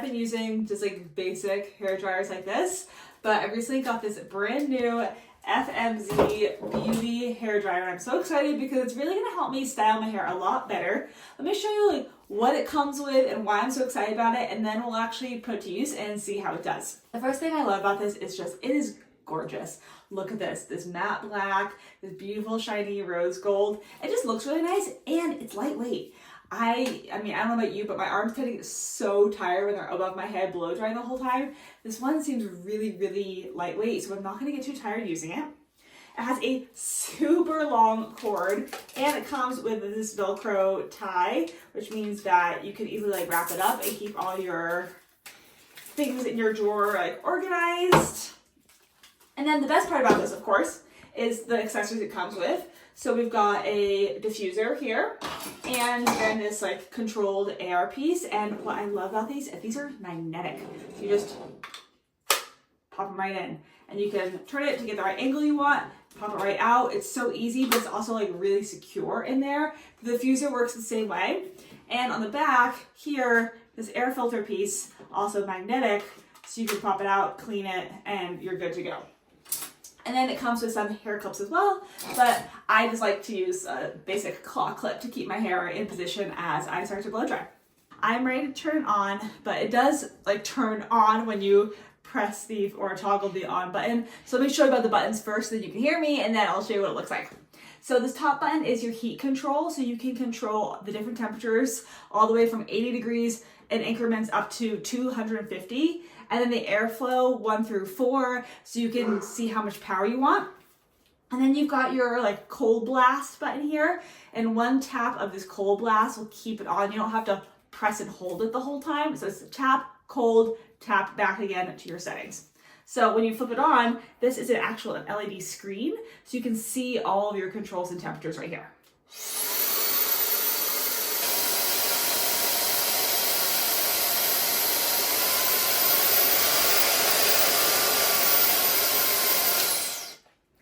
I've been using just like basic hair dryers like this, but I recently got this brand new FMZ Beauty hair dryer. I'm so excited because it's really going to help me style my hair a lot better. Let me show you like what it comes with and why I'm so excited about it, and then we'll actually put it to use and see how it does. The first thing I love about this is just it is gorgeous. Look at this matte black, this beautiful shiny rose gold. It just looks really nice and it's lightweight. I mean, I don't know about you, but my arms tend to get so tired when they're above my head blow drying the whole time. This one seems really, really lightweight, so I'm not gonna get too tired using it. It has a super long cord and it comes with this Velcro tie, which means that you can easily like wrap it up and keep all your things in your drawer like organized. And then the best part about this, of course, is the accessories it comes with. So we've got a diffuser here and then this like controlled air piece. And what I love about these are magnetic. You just pop them right in and you can turn it to get the right angle you want, pop it right out. It's so easy, but it's also like really secure in there. The diffuser works the same way. And on the back here, this air filter piece, also magnetic, so you can pop it out, clean it, and you're good to go. And then it comes with some hair clips as well, but I just like to use a basic claw clip to keep my hair in position as I start to blow dry. I'm ready to turn it on, but it does like turn on when you press the or toggle the on button. So let me show you about the buttons first so that you can hear me, and then I'll show you what it looks like. So this top button is your heat control, so you can control the different temperatures all the way from 80 degrees in increments up to 250. And then the airflow 1 through 4, so you can see how much power you want. And then you've got your like cold blast button here, and one tap of this cold blast will keep it on. You don't have to press and hold it the whole time. So it's tap, cold, tap back again to your settings. So when you flip it on, this is an actual LED screen, so you can see all of your controls and temperatures right here.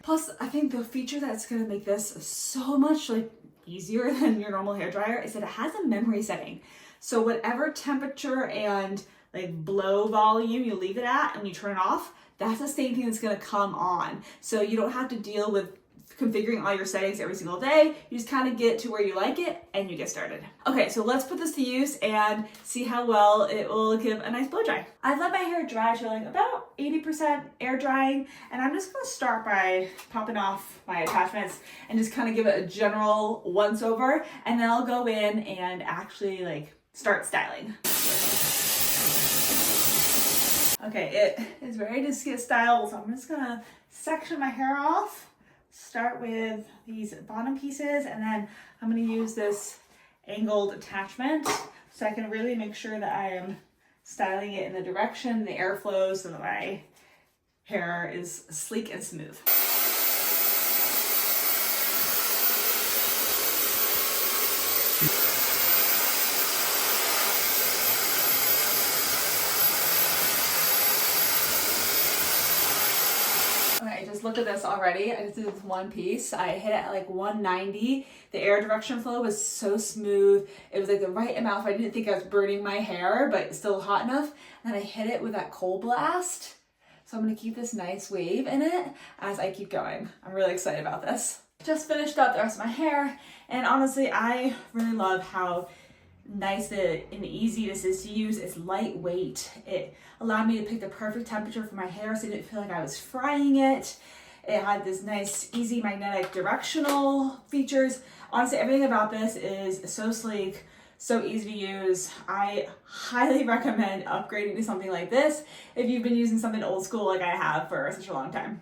Plus, I think the feature that's gonna make this so much like easier than your normal hairdryer is that it has a memory setting. So whatever temperature and like blow volume you leave it at and you turn it off, that's the same thing that's gonna come on. So you don't have to deal with configuring all your settings every single day. You just kind of get to where you like it and you get started. Okay, so let's put this to use and see how well it will give a nice blow dry. I've let my hair dry to like about 80% air drying, and I'm just gonna start by popping off my attachments and just kind of give it a general once over, and then I'll go in and actually like start styling. Okay, it is ready to get styled, so I'm just gonna section my hair off. Start with these bottom pieces, and then I'm going to use this angled attachment so I can really make sure that I am styling it in the direction the air flows so that my hair is sleek and smooth. Okay, just look at this already. I just did this one piece. I hit it at like 190. The air direction flow was so smooth. It was like the right amount. I didn't think I was burning my hair, but still hot enough. And then I hit it with that cold blast. So I'm gonna keep this nice wave in it as I keep going. I'm really excited about this. Just finished up the rest of my hair, and honestly, I really love how nice and easy this is to use. It's lightweight. It allowed me to pick the perfect temperature for my hair so I didn't feel like I was frying it. It had this nice, easy magnetic directional features. Honestly, everything about this is so sleek, so easy to use. I highly recommend upgrading to something like this if you've been using something old school like I have for such a long time.